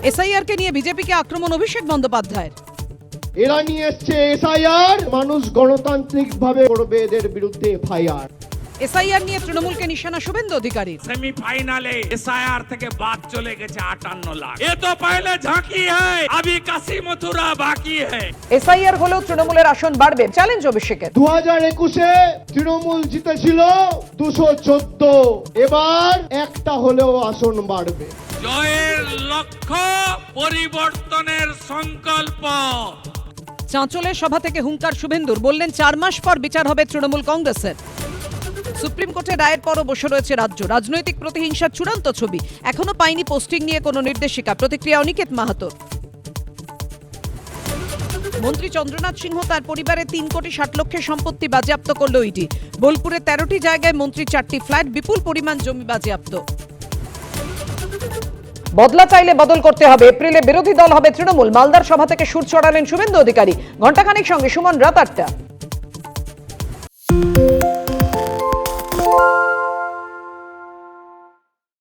SIR কে নিয়ে বিজেপিকে আক্রমণ অভিষেক বন্দ্যোপাধ্যায়ের। এরা নিয়ে এসছে এসআইআর, মানুষ গণতান্ত্রিক ভাবে করবে এদের বিরুদ্ধে এফআইআর। এসআইআর নিয়ে তৃণমূলকে নিশানা শুভেন্দু অধিকারী। सेमीफाइनल एसआईआर থেকে বাদ চলে গেছে 58 লাখ। ये तो पहले झांकी है, अभी काशी मथुरा बाकी है। এসআইআর হলেও তৃণমূলের আসন বাড়বে, চ্যালেঞ্জ অভিষেকের। 2021-এ তৃণমূল জিতেছিল 214, এবার একটা হলেও আসন বাড়বে। জয়ের লক্ষ্য, পরিবর্তনের সংকল্প। চাঁচলের সভা থেকে হুঙ্কার শুভেন্দুর, বললেন 4 মাস পর বিচার হবে তৃণমূল কংগ্রেসের। সুপ্রিম কোর্টের রায়ের পরও বসে রয়েছে রাজ্য, রাজনৈতিক প্রতিহিংসার চূড়ান্ত ছবি, এখনো পায়নি পোস্টিং নিয়ে কোনো নির্দেশিকা। প্রতিক্রিয়া অনিকেত মাহাতোর। মন্ত্রী চন্দ্রনাথ সিংহ তার পরিবারে 3 কোটি 60 লক্ষের সম্পত্তি বাজেয়াপ্ত করল ইডি। বোলপুরে 13টি জায়গায় মন্ত্রীর 4টি ফ্ল্যাট, বিপুল পরিমাণ জমি বাজেয়াপ্ত। বদলা চাইলে বদল করতে হবে, এপ্রিলে বিরোধী দল হবে তৃণমূল। মালদার সভা থেকে সুর চড়ালেন শুভেন্দু অধিকারী। ঘণ্টাখানেক সঙ্গে সুমন, রাত 8টা।